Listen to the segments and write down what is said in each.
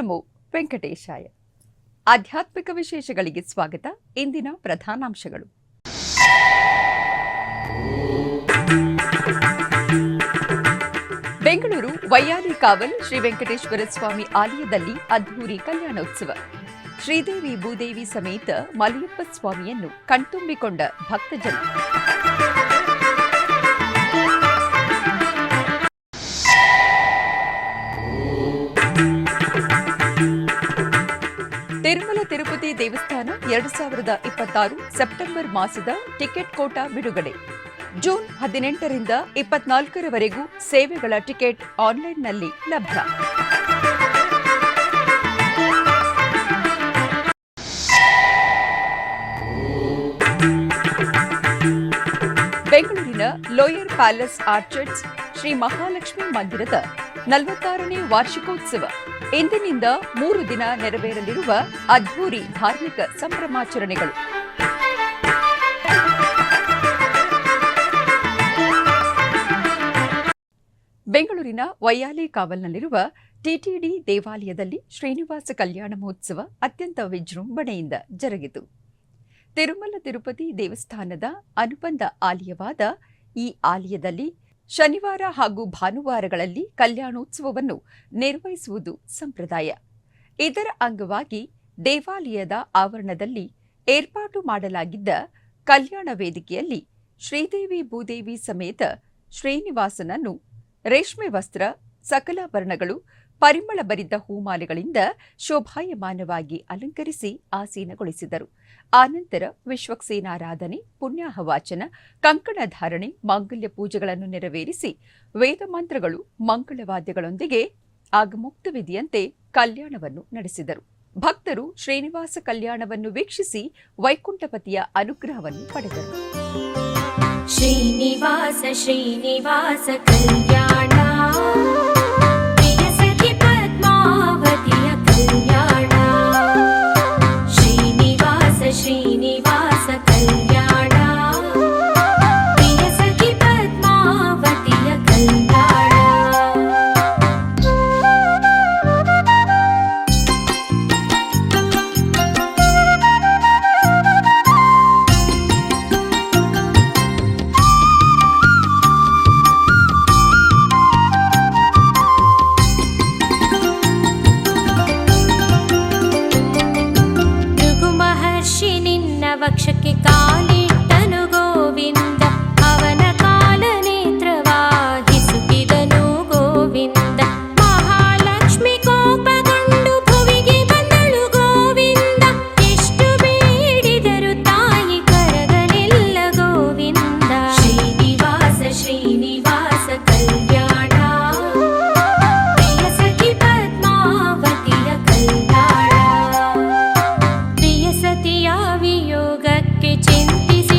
ನಮೋ ವೆಂಕಟೇಶಾಯ. ಆಧ್ಯಾತ್ಮಿಕ ವಿಶೇಷಗಳಿಗೆ ಸ್ವಾಗತ. ಇಂದಿನ ಪ್ರಧಾನಾಂಶಗಳು. ಬೆಂಗಳೂರು ವೈಯಾಲಿ ಕಾವಲ್ ಶ್ರೀ ವೆಂಕಟೇಶ್ವರ ಸ್ವಾಮಿ ಆಲಯದಲ್ಲಿ ಅದ್ಧೂರಿ ಕಲ್ಯಾಣೋತ್ಸವ. ಶ್ರೀದೇವಿ ಭೂದೇವಿ ಸಮೇತ ಮಲಯಪ್ಪ ಸ್ವಾಮಿಯನ್ನು ಕಣ್ತುಂಬಿಕೊಂಡ ಭಕ್ತಜನ. ತಿರುಮಲ ತಿರುಪತಿ ದೇವಸ್ಥಾನ 2026 ಸೆಪ್ಟೆಂಬರ್ ಮಾಸದ ಟಿಕೆಟ್ ಕೋಟಾ ಬಿಡುಗಡೆ. ಜೂನ್ 18ರಿಂದ 24ರವರೆಗೂ ಸೇವೆಗಳ ಟಿಕೆಟ್ ಆನ್ಲೈನ್ನಲ್ಲಿ ಲಭ್ಯ. ಬೆಂಗಳೂರಿನ lower palace Orchards Shri Mahalakshmi ಮಂದಿರದ 46ನೇ ವಾರ್ಷಿಕೋತ್ಸವ. ಇಂದಿನಿಂದ 3 ದಿನ ನೆರವೇರಲಿರುವ ಅದ್ಧೂರಿ ಧಾರ್ಮಿಕ ಸಂಭ್ರಮಾಚರಣೆಗಳು. ಬೆಂಗಳೂರಿನ ವೈಯಾಲಿ ಕಾವಲ್ನಲ್ಲಿರುವ ಟಿಟಿಡಿ ದೇವಾಲಯದಲ್ಲಿ ಶ್ರೀನಿವಾಸ ಕಲ್ಯಾಣ ಮಹೋತ್ಸವ ಅತ್ಯಂತ ವಿಜೃಂಭಣೆಯಿಂದ ಜರುಗಿತು. ತಿರುಮಲ ತಿರುಪತಿ ದೇವಸ್ಥಾನದ ಅನುಬಂಧ ಆಲಯವಾದ ಈ ಆಲಯದಲ್ಲಿ ಶನಿವಾರ ಹಾಗೂ ಭಾನುವಾರಗಳಲ್ಲಿ ಕಲ್ಯಾಣೋತ್ಸವವನ್ನು ನಿರ್ವಹಿಸುವುದು ಸಂಪ್ರದಾಯ. ಇದರ ಅಂಗವಾಗಿ ದೇವಾಲಯದ ಆವರಣದಲ್ಲಿ ಏರ್ಪಾಟು ಮಾಡಲಾಗಿದ್ದ ಕಲ್ಯಾಣ ವೇದಿಕೆಯಲ್ಲಿ ಶ್ರೀದೇವಿ ಭೂದೇವಿ ಸಮೇತ ಶ್ರೀನಿವಾಸನನ್ನು ರೇಷ್ಮೆ ವಸ್ತ್ರ, ಸಕಲಾಭರಣಗಳು, ಪರಿಮಳ ಭರಿತ ಹೂಮಾಲೆಗಳಿಂದ ಶೋಭಾಯಮಾನವಾಗಿ ಅಲಂಕರಿಸಿ ಆಸೀನಗೊಳಿಸಿದರು. ಆನಂತರ ವಿಶ್ವಕ್ಸೇನಾರಾಧನೆ, ಪುಣ್ಯಾಹವಾಚನ, ಕಂಕಣ ಧಾರಣೆ, ಮಾಂಗಲ್ಯ ಪೂಜೆಗಳನ್ನು ನೆರವೇರಿಸಿ ವೇದ ಮಂತ್ರಗಳು, ಮಂಗಳವಾದ್ಯಗಳೊಂದಿಗೆ ಆಗಮುಕ್ತ ವಿಧಿಯಂತೆ ಕಲ್ಯಾಣವನ್ನು ನಡೆಸಿದರು. ಭಕ್ತರು ಶ್ರೀನಿವಾಸ ಕಲ್ಯಾಣವನ್ನು ವೀಕ್ಷಿಸಿ ವೈಕುಂಠಪತಿಯ ಅನುಗ್ರಹವನ್ನು ಪಡೆದರು. ಶ್ರೀನಿವಾಸ ಶ್ರೀನಿವಾಸ ಕಲ್ಯಾಣ, ಶ್ರೀನಿವಾಸ ಕಲ್ಯಾಣ, ಪ್ರಿಯ ಸಖಿ ಪದ್ಮಾವತಿಯ ಕಲ್ಯಾಣ. ವಕ್ಷಕ್ಕೆ ಕಾಲಿಟ್ಟನು ಗೋವಿಂದ, ಅವನ ಕಾಲ ನೇತ್ರವಾಹಿಸುತ್ತಿದನು ಗೋವಿಂದ. ಮಹಾಲಕ್ಷ್ಮಿ ಕೋಪಗೊಂಡು ಭುವಿಗೆ ಬಂದಳು ಗೋವಿಂದ, ಎಷ್ಟು ಬೇಡಿದರು ತಾಯಿ ಕರಗಲಿಲ್ಲ ಗೋವಿಂದ. ಶ್ರೀನಿವಾಸ ಶ್ರೀನಿವಾಸ ಕಲ್ಯಾಣ, ಪ್ರಿಯ ಸಖಿ ಪದ್ಮಾವತಿಯ ಕಲ್ಯಾಣ. ಪ್ರಿಯ ಸತಿಯ ವಿಯೋಗಕ್ಕೆ ಚಿಂತಿಸಿ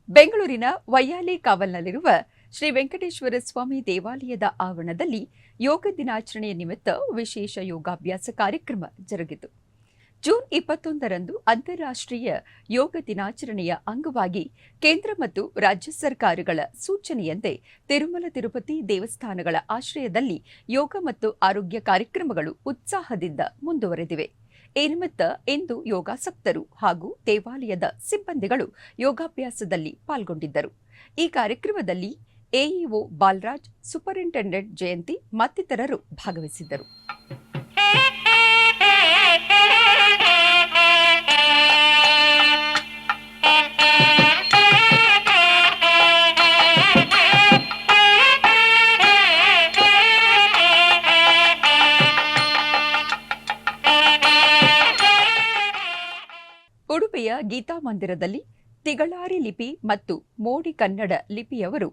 ಬೆಂಗಳೂರಿನ ವೈಯಾಲಿ ಕಾವಲ್ನಲ್ಲಿರುವ ಶ್ರೀ ವೆಂಕಟೇಶ್ವರ ಸ್ವಾಮಿ ದೇವಾಲಯದ ಆವರಣದಲ್ಲಿ ಯೋಗ ದಿನಾಚರಣೆಯ ನಿಮಿತ್ತ ವಿಶೇಷ ಯೋಗಾಭ್ಯಾಸ ಕಾರ್ಯಕ್ರಮ ಜರುಗಿತು. ಜೂನ್ 21ರಂದು ಅಂತಾರಾಷ್ಟ್ರೀಯ ಯೋಗ ದಿನಾಚರಣೆಯ ಅಂಗವಾಗಿ ಕೇಂದ್ರ ಮತ್ತು ರಾಜ್ಯ ಸರ್ಕಾರಗಳ ಸೂಚನೆಯಂತೆ ತಿರುಮಲ ತಿರುಪತಿ ದೇವಸ್ಥಾನಗಳ ಆಶ್ರಯದಲ್ಲಿ ಯೋಗ ಮತ್ತು ಆರೋಗ್ಯ ಕಾರ್ಯಕ್ರಮಗಳು ಉತ್ಸಾಹದಿಂದ ಮುಂದುವರೆದಿವೆ. ಈ ನಿಮಿತ್ತ ಇಂದು ಯೋಗಾಸಕ್ತರು ಹಾಗೂ ದೇವಾಲಯದ ಸಿಬ್ಬಂದಿಗಳು ಯೋಗಾಭ್ಯಾಸದಲ್ಲಿ ಪಾಲ್ಗೊಂಡಿದ್ದರು. ಈ ಕಾರ್ಯಕ್ರಮದಲ್ಲಿ ಎಇಒ ಬಾಲರಾಜ್, ಸೂಪರಿಂಟೆಂಡೆಂಟ್ ಜಯಂತಿ ಮತ್ತಿತರರು ಭಾಗವಹಿಸಿದ್ದರು. ಉಡುಪಿಯ ಗೀತಾ ಮಂದಿರದಲ್ಲಿ ತಿಗಳಾರಿ ಲಿಪಿ ಮತ್ತು ಮೋಡಿ ಕನ್ನಡ ಲಿಪಿಯವರು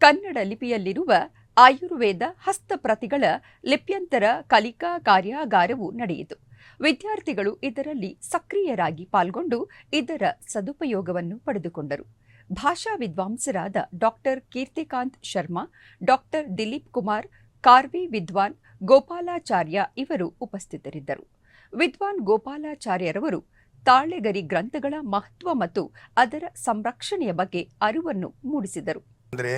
ಕನ್ನಡ ಲಿಪಿಯಲ್ಲಿರುವ ಆಯುರ್ವೇದ ಹಸ್ತಪ್ರತಿಗಳ ಲಿಪ್ಯಂತರ ಕಲಿಕಾ ಕಾರ್ಯಾಗಾರವು ನಡೆಯಿತು. ವಿದ್ಯಾರ್ಥಿಗಳು ಇದರಲ್ಲಿ ಸಕ್ರಿಯರಾಗಿ ಪಾಲ್ಗೊಂಡು ಇದರ ಸದುಪಯೋಗವನ್ನು ಪಡೆದುಕೊಂಡರು. ಭಾಷಾ ವಿದ್ವಾಂಸರಾದ ಡಾಕ್ಟರ್ ಕೀರ್ತಿಕಾಂತ್ ಶರ್ಮಾ, ಡಾಕ್ಟರ್ ದಿಲೀಪ್ ಕುಮಾರ್, ಕಾರ್ವಿ ವಿದ್ವಾನ್ ಗೋಪಾಲಾಚಾರ್ಯ ಇವರು ಉಪಸ್ಥಿತರಿದ್ದರು. ವಿದ್ವಾನ್ ಗೋಪಾಲಾಚಾರ್ಯರವರು ತಾಳೆಗರಿ ಗ್ರಂಥಗಳ ಮಹತ್ವ ಮತ್ತು ಅದರ ಸಂರಕ್ಷಣೆಯ ಬಗ್ಗೆ ಅರಿವನ್ನು ಮೂಡಿಸಿದರು. ಅಂದರೆ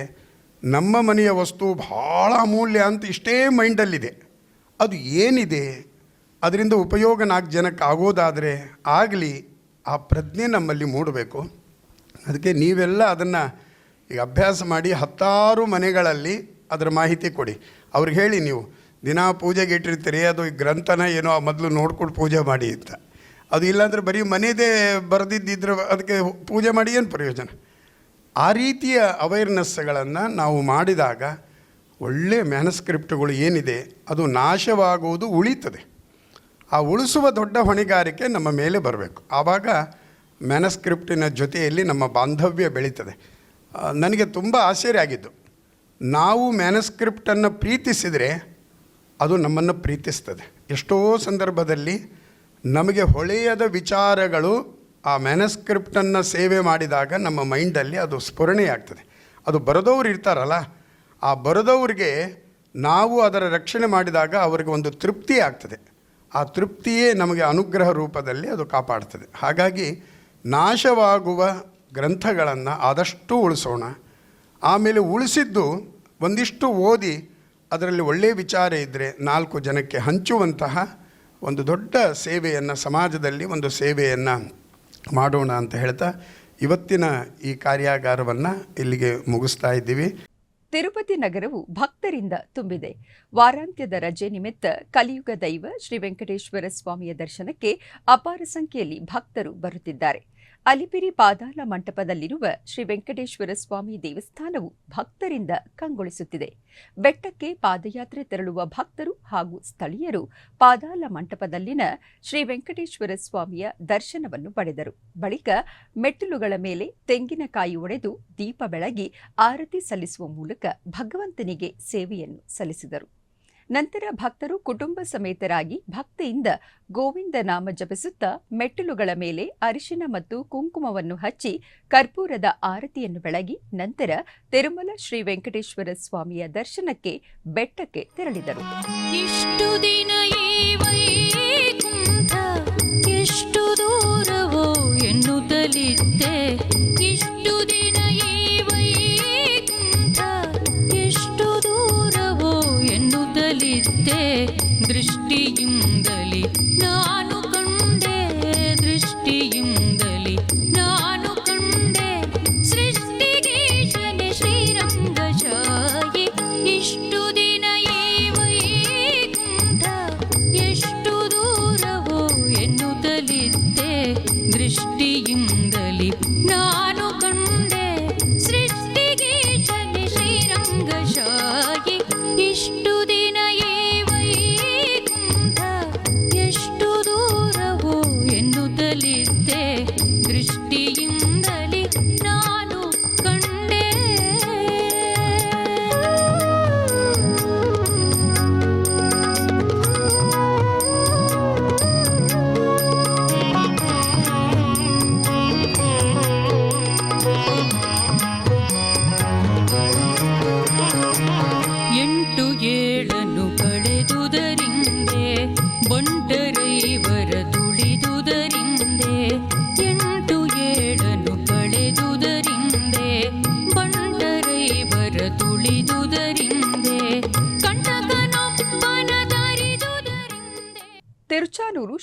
ನಮ್ಮ ಮನೆಯ ವಸ್ತು ಬಹಳ ಅಮೂಲ್ಯ ಅಂತ ಇಷ್ಟೇ ಮೈಂಡಲ್ಲಿದೆ. ಅದು ಏನಿದೆ, ಅದರಿಂದ ಉಪಯೋಗ 4 ಜನಕ್ಕೆ ಆಗೋದಾದರೆ ಆಗಲಿ, ಆ ಪ್ರಜ್ಞೆ ನಮ್ಮಲ್ಲಿ ಮೂಡಬೇಕು. ಅದಕ್ಕೆ ನೀವೆಲ್ಲ ಅದನ್ನು ಈಗ ಅಭ್ಯಾಸ ಮಾಡಿ 10 ಮನೆಗಳಲ್ಲಿ ಅದರ ಮಾಹಿತಿ ಕೊಡಿ. ಅವ್ರಿಗೆ ಹೇಳಿ, ನೀವು ದಿನ ಪೂಜೆಗೆ ಇಟ್ಟಿರ್ತೀರಿ, ಅದು ಈ ಗ್ರಂಥನ ಏನೋ ಮೊದಲು ನೋಡ್ಕೊಂಡು ಪೂಜೆ ಮಾಡಿ ಅಂತ. ಅದು ಇಲ್ಲಾಂದರೆ ಬರೀ ಮನೆಯದೇ ಬರೆದಿದ್ದಿದ್ರೆ ಅದಕ್ಕೆ ಪೂಜೆ ಮಾಡಿ ಏನು ಪ್ರಯೋಜನ? ಆ ರೀತಿಯ ಅವೇರ್ನೆಸ್ಗಳನ್ನು ನಾವು ಮಾಡಿದಾಗ ಒಳ್ಳೆಯ ಮ್ಯಾನಸ್ಕ್ರಿಪ್ಟ್ಗಳು ಏನಿದೆ ಅದು ನಾಶವಾಗುವುದು ಉಳಿತದೆ. ಆ ಉಳಿಸುವ ದೊಡ್ಡ ಹೊಣೆಗಾರಿಕೆ ನಮ್ಮ ಮೇಲೆ ಬರಬೇಕು. ಆವಾಗ ಮ್ಯಾನಸ್ಕ್ರಿಪ್ಟಿನ ಜೊತೆಯಲ್ಲಿ ನಮ್ಮ ಬಾಂಧವ್ಯ ಬೆಳೀತದೆ. ನನಗೆ ತುಂಬ ಆಶ್ಚರ್ಯ ಆಗಿದ್ದು, ನಾವು ಮ್ಯಾನಸ್ಕ್ರಿಪ್ಟನ್ನು ಪ್ರೀತಿಸಿದರೆ ಅದು ನಮ್ಮನ್ನು ಪ್ರೀತಿಸ್ತದೆ. ಎಷ್ಟೋ ಸಂದರ್ಭದಲ್ಲಿ ನಮಗೆ ಹೊಳೆಯದ ವಿಚಾರಗಳು ಆ ಮ್ಯಾನಸ್ಕ್ರಿಪ್ಟನ್ನು ಸೇವೆ ಮಾಡಿದಾಗ ನಮ್ಮ ಮೈಂಡಲ್ಲಿ ಅದು ಸ್ಫುರಣೆಯಾಗ್ತದೆ. ಅದು ಬರೆದವ್ರು ಇರ್ತಾರಲ್ಲ, ಆ ಬರೆದವ್ರಿಗೆ ನಾವು ಅದರ ರಕ್ಷಣೆ ಮಾಡಿದಾಗ ಅವರಿಗೆ ಒಂದು ತೃಪ್ತಿ ಆಗ್ತದೆ. ಆ ತೃಪ್ತಿಯೇ ನಮಗೆ ಅನುಗ್ರಹ ರೂಪದಲ್ಲಿ ಅದು ಕಾಪಾಡ್ತದೆ. ಹಾಗಾಗಿ ನಾಶವಾಗುವ ಗ್ರಂಥಗಳನ್ನು ಆದಷ್ಟು ಉಳಿಸೋಣ. ಆಮೇಲೆ ಉಳಿಸಿದ್ದು ಒಂದಿಷ್ಟು ಓದಿ ಅದರಲ್ಲಿ ಒಳ್ಳೆಯ ವಿಚಾರ ಇದ್ದರೆ 4 ಜನಕ್ಕೆ ಹಂಚುವಂತಹ ಒಂದು ದೊಡ್ಡ ಸೇವೆಯನ್ನು, ಸಮಾಜದಲ್ಲಿ ಒಂದು ಸೇವೆಯನ್ನು ಮಾಡೋಣ ಅಂತ ಹೇಳ್ತಾ ಇವತ್ತಿನ ಈ ಕಾರ್ಯಾಗಾರವನ್ನು ಇಲ್ಲಿಗೆ ಮುಗಿಸ್ತಾ ಇದ್ದೀವಿ. ತಿರುಪತಿ ನಗರವು ಭಕ್ತರಿಂದ ತುಂಬಿದೆ. ವಾರಾಂತ್ಯದ ರಜೆ ನಿಮಿತ್ತ ಕಲಿಯುಗ ದೈವ ಶ್ರೀ ವೆಂಕಟೇಶ್ವರ ಸ್ವಾಮಿಯ ದರ್ಶನಕ್ಕೆ ಅಪಾರ ಸಂಖ್ಯೆಯಲ್ಲಿ ಭಕ್ತರು ಬರುತ್ತಿದ್ದಾರೆ. ಅಲಿಪಿರಿ ಪಾದಾಲ ಮಂಟಪದಲ್ಲಿರುವ ಶ್ರೀ ವೆಂಕಟೇಶ್ವರ ಸ್ವಾಮಿ ದೇವಸ್ಥಾನವು ಭಕ್ತರಿಂದ ಕಂಗೊಳಿಸುತ್ತಿದೆ. ಬೆಟ್ಟಕ್ಕೆ ಪಾದಯಾತ್ರೆ ತೆರಳುವ ಭಕ್ತರು ಹಾಗೂ ಸ್ಥಳೀಯರು ಪಾದಾಲ ಮಂಟಪದಲ್ಲಿನ ಶ್ರೀ ವೆಂಕಟೇಶ್ವರ ಸ್ವಾಮಿಯ ದರ್ಶನವನ್ನು ಪಡೆದರು. ಬಳಿಕ ಮೆಟ್ಟಿಲುಗಳ ಮೇಲೆ ತೆಂಗಿನಕಾಯಿ ಒಡೆದು ದೀಪ ಬೆಳಗಿ ಆರತಿ ಸಲ್ಲಿಸುವ ಮೂಲಕ ಭಗವಂತನಿಗೆ ಸೇವೆಯನ್ನು ಸಲ್ಲಿಸಿದರು. ನಂತರ ಭಕ್ತರು ಕುಟುಂಬ ಸಮೇತರಾಗಿ ಭಕ್ತಿಯಿಂದ ಗೋವಿಂದ ನಾಮ ಜಪಿಸುತ್ತಾ ಮೆಟ್ಟಿಲುಗಳ ಮೇಲೆ ಅರಿಶಿನ ಮತ್ತು ಕುಂಕುಮವನ್ನು ಹಚ್ಚಿ ಕರ್ಪೂರದ ಆರತಿಯನ್ನು ಬೆಳಗಿ ನಂತರ ತಿರುಮಲ ಶ್ರೀ ವೆಂಕಟೇಶ್ವರ ಸ್ವಾಮಿಯ ದರ್ಶನಕ್ಕೆ ಬೆಟ್ಟಕ್ಕೆ ತೆರಳಿದರು. ಇಷ್ಟು ದಿನ ಈ ವೈಕುಂಠ ಎಷ್ಟು ದೂರವೋ ಎನ್ನುತ್ತಲಿದ್ದೆ, ಇಷ್ಟು ದಿನ ಈ ವೈಕುಂಠ ಎಷ್ಟು ದೂರವೋ ಎನ್ನುತ್ತಲಿದ್ದೆ, ದೃಷ್ಟಿಯಿಂದಲೇ ನಾನು ಕಂಡೆ, ದೃಷ್ಟಿಯಿಂದಲೇ ನಾನು ಕಂಡೆ, ಸೃಷ್ಟಿಗೀಶನೆ ಶ್ರೀರಂಗಶಾಯಿ, ಇಷ್ಟು ದಿನ ಈ ವೈಕುಂಠ ಎಷ್ಟು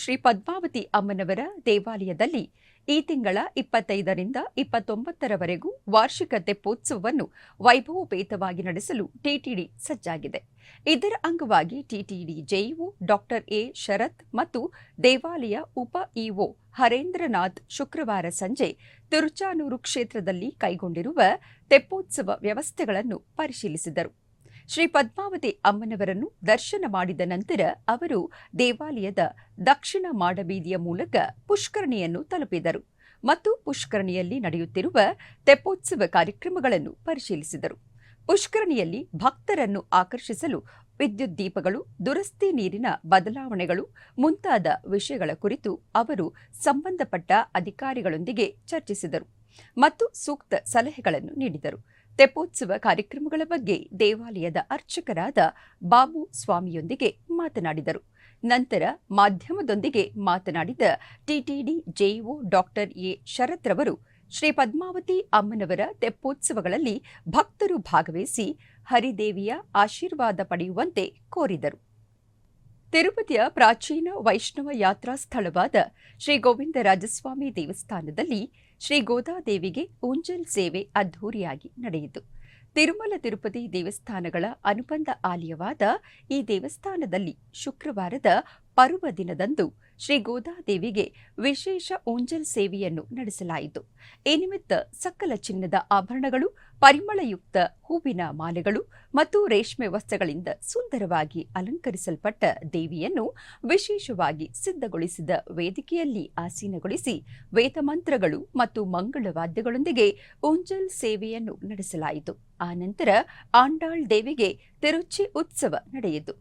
ಶ್ರೀ ಪದ್ಮಾವತಿ ಅಮ್ಮನವರ ದೇವಾಲಯದಲ್ಲಿ ಈ ತಿಂಗಳ 25ರಿಂದ 29ರವರೆಗೂ ವಾರ್ಷಿಕ ತೆಪ್ಪೋತ್ಸವವನ್ನು ವೈಭವೋಪೇತವಾಗಿ ನಡೆಸಲು ಟಿಟಿಡಿ ಸಜ್ಜಾಗಿದೆ. ಇದರ ಅಂಗವಾಗಿ ಟಿಟಿಡಿ ಜೆಇಒ ಡಾಕ್ಟರ್ ಎ ಶರತ್ ಮತ್ತು ದೇವಾಲಯ ಉಪ ಇಒ ಹರೇಂದ್ರನಾಥ್ ಶುಕ್ರವಾರ ಸಂಜೆ ತಿರುಚಾನೂರು ಕ್ಷೇತ್ರದಲ್ಲಿ ಕೈಗೊಂಡಿರುವ ತೆಪ್ಪೋತ್ಸವ ವ್ಯವಸ್ಥೆಗಳನ್ನು ಪರಿಶೀಲಿಸಿದರು. ಶ್ರೀ ಪದ್ಮಾವತಿ ಅಮ್ಮನವರನ್ನು ದರ್ಶನ ಮಾಡಿದ ನಂತರ ಅವರು ದೇವಾಲಯದ ದಕ್ಷಿಣ ಮಾಡಬೀದಿಯ ಮೂಲಕ ಪುಷ್ಕರಣಿಯನ್ನು ತಲುಪಿದರು ಮತ್ತು ಪುಷ್ಕರಣಿಯಲ್ಲಿ ನಡೆಯುತ್ತಿರುವ ತೆಪ್ಪೋತ್ಸವ ಕಾರ್ಯಕ್ರಮಗಳನ್ನು ಪರಿಶೀಲಿಸಿದರು. ಪುಷ್ಕರಣಿಯಲ್ಲಿ ಭಕ್ತರನ್ನು ಆಕರ್ಷಿಸಲು ವಿದ್ಯುತ್ ದೀಪಗಳು, ದುರಸ್ತಿ ನೀರಿನ ಬದಲಾವಣೆಗಳು ಮುಂತಾದ ವಿಷಯಗಳ ಕುರಿತು ಅವರು ಸಂಬಂಧಪಟ್ಟ ಅಧಿಕಾರಿಗಳೊಂದಿಗೆ ಚರ್ಚಿಸಿದರು ಮತ್ತು ಸೂಕ್ತ ಸಲಹೆಗಳನ್ನು ನೀಡಿದರು. ತೆಪ್ಪೋತ್ಸವ ಕಾರ್ಯಕ್ರಮಗಳ ಬಗ್ಗೆ ದೇವಾಲಯದ ಅರ್ಚಕರಾದ ಬಾಬು ಸ್ವಾಮಿಯೊಂದಿಗೆ ಮಾತನಾಡಿದರು. ನಂತರ ಮಾಧ್ಯಮದೊಂದಿಗೆ ಮಾತನಾಡಿದ ಟಿಟಿಡಿ ಜೆಇಒ ಡಾಕ್ಟರ್ ಎ ಶರತ್ ರವರು ಶ್ರೀ ಪದ್ಮಾವತಿ ಅಮ್ಮನವರ ತೆಪ್ಪೋತ್ಸವಗಳಲ್ಲಿ ಭಕ್ತರು ಭಾಗವಹಿಸಿ ಹರಿದೇವಿಯ ಆಶೀರ್ವಾದ ಪಡೆಯುವಂತೆ ಕೋರಿದರು. ತಿರುಪತಿಯ ಪ್ರಾಚೀನ ವೈಷ್ಣವ ಯಾತ್ರಾ ಸ್ಥಳವಾದ ಶ್ರೀ ಗೋವಿಂದರಾಜಸ್ವಾಮಿ ದೇವಸ್ಥಾನದಲ್ಲಿ ಶ್ರೀ ಗೋದಾದೇವಿಗೆ ಊಂಜಲ್ ಸೇವೆ ಅದ್ಧೂರಿಯಾಗಿ ನಡೆಯಿತು. ತಿರುಮಲ ತಿರುಪತಿ ದೇವಸ್ಥಾನಗಳ ಅನುಬಂಧ ಆಲಯವಾದ ಈ ದೇವಸ್ಥಾನದಲ್ಲಿ ಶುಕ್ರವಾರದ ಪರ್ವ ದಿನದಂದು ಶ್ರೀ ಗೋದಾದೇವಿಗೆ ವಿಶೇಷ ಊಂಜಲ್ ಸೇವೆಯನ್ನು ನಡೆಸಲಾಯಿತು. ಈ ನಿಮಿತ್ತ ಸಕಲ ಚಿನ್ನದ ಆಭರಣಗಳು, ಪರಿಮಳಯುಕ್ತ ಹೂವಿನ ಮಾಲೆಗಳು ಮತ್ತು ರೇಷ್ಮೆ ವಸ್ತ್ರಗಳಿಂದ ಸುಂದರವಾಗಿ ಅಲಂಕರಿಸಲ್ಪಟ್ಟ ದೇವಿಯನ್ನು ವಿಶೇಷವಾಗಿ ಸಿದ್ಧಗೊಳಿಸಿದ ವೇದಿಕೆಯಲ್ಲಿ ಆಸೀನಗೊಳಿಸಿ ವೇದಮಂತ್ರಗಳು ಮತ್ತು ಮಂಗಳವಾದ್ಯಗಳೊಂದಿಗೆ ಊಂಜಲ್ ಸೇವೆಯನ್ನು ನಡೆಸಲಾಯಿತು. ಆನಂತರ ಆಂಡಾಳ್ ದೇವಿಗೆ ತಿರುಚಿ ಉತ್ಸವ ನಡೆಯಿತು.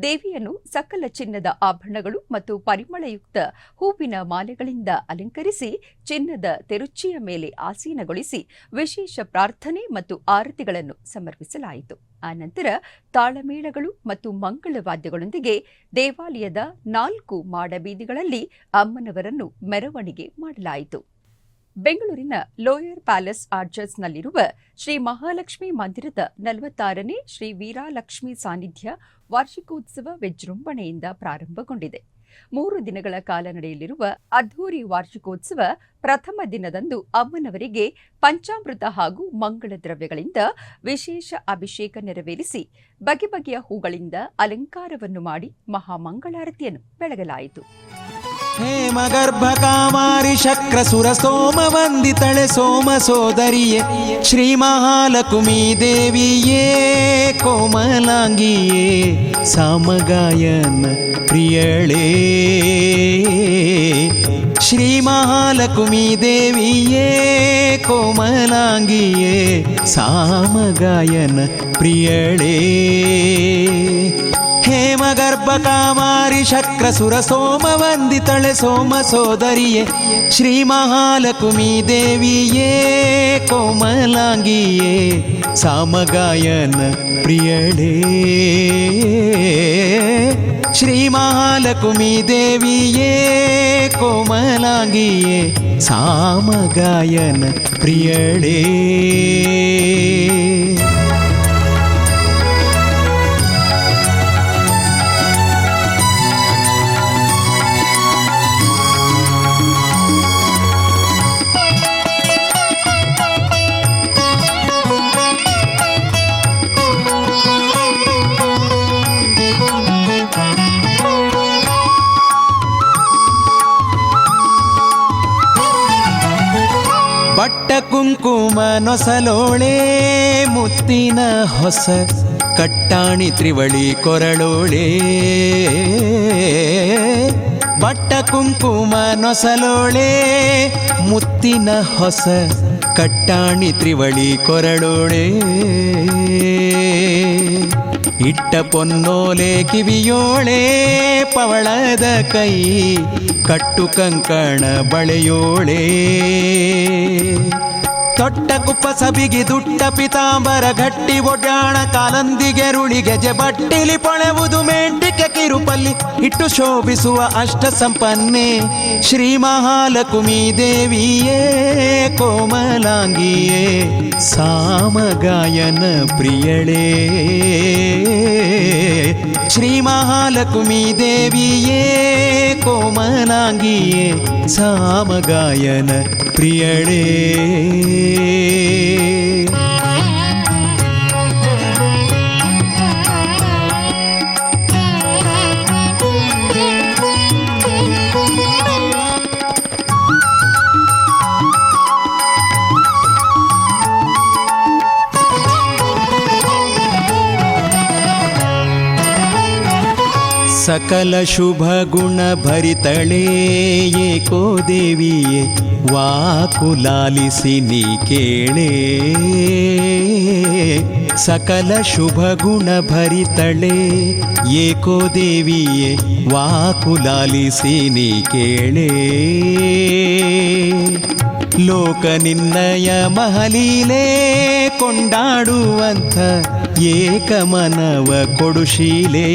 ದೇವಿಯನ್ನು ಸಕಲ ಚಿನ್ನದ ಆಭರಣಗಳು ಮತ್ತು ಪರಿಮಳಯುಕ್ತ ಹೂವಿನ ಮಾಲೆಗಳಿಂದ ಅಲಂಕರಿಸಿ ಚಿನ್ನದ ತಿರುಚಿಯ ಮೇಲೆ ಆಸೀನಗೊಳಿಸಿ ವಿಶೇಷ ಪ್ರಾರ್ಥನೆ ಮತ್ತು ಆರತಿಗಳನ್ನು ಸಮರ್ಪಿಸಲಾಯಿತು. ಆನಂತರ ತಾಳಮೇಳಗಳು ಮತ್ತು ಮಂಗಳವಾದ್ಯಗಳೊಂದಿಗೆ ದೇವಾಲಯದ 4 ಮಾಡಬೀದಿಗಳಲ್ಲಿ ಅಮ್ಮನವರನ್ನು ಮೆರವಣಿಗೆ ಮಾಡಲಾಯಿತು. ಬೆಂಗಳೂರಿನ ಲೋಯರ್ ಪ್ಯಾಲೇಸ್ ಆರ್ಚರ್ಸ್ನಲ್ಲಿರುವ ಶ್ರೀ ಮಹಾಲಕ್ಷ್ಮಿ ಮಂದಿರದ 46ನೇ ಶ್ರೀ ವೀರಾಲಕ್ಷ್ಮಿ ಸಾನ್ನಿಧ್ಯ ವಾರ್ಷಿಕೋತ್ಸವ ವಿಜೃಂಭಣೆಯಿಂದ ಪ್ರಾರಂಭಗೊಂಡಿದೆ. 3 ದಿನಗಳ ಕಾಲ ನಡೆಯಲಿರುವ ಅದ್ಧೂರಿ ವಾರ್ಷಿಕೋತ್ಸವ ಪ್ರಥಮ ದಿನದಂದು ಅಮ್ಮನವರಿಗೆ ಪಂಚಾಮೃತ ಹಾಗೂ ಮಂಗಳ ದ್ರವ್ಯಗಳಿಂದ ವಿಶೇಷ ಅಭಿಷೇಕ ನೆರವೇರಿಸಿ ಬಗೆ ಬಗೆಯ ಹೂಗಳಿಂದ ಅಲಂಕಾರವನ್ನು ಮಾಡಿ ಮಹಾಮಂಗಳಾರತಿಯನ್ನು ಬೆಳಗಲಾಯಿತು. ಹೇಮಗರ್ಭ ಕಾಮಾರಿ ಶಕ್ರ ಸುರ ಸೋಮ ವಂದಿತಳೆ ಸೋಮ ಸೋದರಿಯೇ ಶ್ರೀ ಮಹಾಲಕ್ಷ್ಮೀ ದೇವಿಯೇ ಕೋಮಲಾಂಗಿಯೇ ಸಾಮಗಾಯನ ಪ್ರಿಯಳೇ ಶ್ರೀ ಮಹಾಲಕ್ಷ್ಮೀ ದೇವಿಯೇ ಕೋಮಲಾಂಗಿಯೇ ಸಾಮಗಾಯನ ಪ್ರಿಯಳೇ ಹೇಮಗರ್ಭ ಕಾಮಾರಿ ಶಕ್ರ ಸುರ ಸೋಮ ವಂದಿತಳೆ ಸೋಮ ಸೋದರಿಯೇ ಶ್ರೀ ಮಹಾಲಕ್ಷ್ಮೀ ದೇವಿಯೇ ಕೋಮಲಾಂಗಿಯೇ ಸಾಮಗಾಯನ ಪ್ರಿಯಳೇ ಶ್ರೀ ಮಹಾಲಕ್ಷ್ಮೀ ದೇವಿಯೇ ಕೋಮಲಾಂಗಿಯೇ ಸಾಮಗಾಯನ ಪ್ರಿಯಳೇ. ಬಟ್ಟ ಕುಂಕುಮ ನೊಸಲೋಳೆ ಮುತ್ತಿನ ಹೊಸ ಕಟ್ಟಾಣಿ ತ್ರಿವಳಿ ಕೊರಳೋಳೆ ಬಟ್ಟ ಕುಂಕುಮ ನೊಸಲೋಳೆ ಮುತ್ತಿನ ಹೊಸ ಕಟ್ಟಾಣಿ ತ್ರಿವಳಿ ಕೊರಳೋಳೆ ಇಟ್ಟ ಪೊನ್ನೋಲೆ ಕಿವಿಯೋಳೆ ಪವಳದ ಕೈ ಕಟ್ಟು ಕಂಕಣ ಬಳೆಯೋಳೆ ತೊಟ್ಟ ಕುಪ್ಪಸ ಬಿಗಿ ದುಟ್ಟ ಪಿತಾಂಬರ ಗಟ್ಟಿ ಒಡ್ಯಾಣ ಕಾಲಂದಿಗೆ ರುಳಿಗೆಜೆ ಬಟ್ಟಿಲಿ ಪೊಳೆವುದು ಮೆಂಟಿಕೆ ಕಿರುಪಲ್ಲಿ ಇಟ್ಟು ಶೋಭಿಸುವ ಅಷ್ಟ ಸಂಪನ್ನೆ ಶ್ರೀ ಮಹಾಲಕ್ಷ್ಮೀ ದೇವಿಯೇ ಕೋಮಲಾಂಗಿಯೇ ಸಾಮಗಾಯನ ಪ್ರಿಯಳೇ ಶ್ರೀ ಮಹಾಲಕ್ಷ್ಮೀ ದೇವಿಯೇ ಕೋಮಲಾಂಗಿಯೇ ಸಾಮಗಾಯನ ಪ್ರಿಯಳೇ ಸಕಲ ಶುಭ ಗುಣ ಭರಿತಳೇ ಏಕೋ ದೇವಿಯೇ ವಾಕುಲಾಲಿಸಿ ನೀ ಕೇಳೇ ಸಕಲ ಶುಭ ಗುಣ ಭರಿತಳೇ ಏಕೋ ದೇವಿಯೇ ವಾಕುಲಾಲಿಸಿ ನೀ ಕೇಳೇ ಲೋಕ ನಿನ್ನಯ ಮಹಲೀಲೆ ಕೊಂಡಾಡುವಂಥ ಏಕಮನವ ಕೊಡುಶೀಲೇ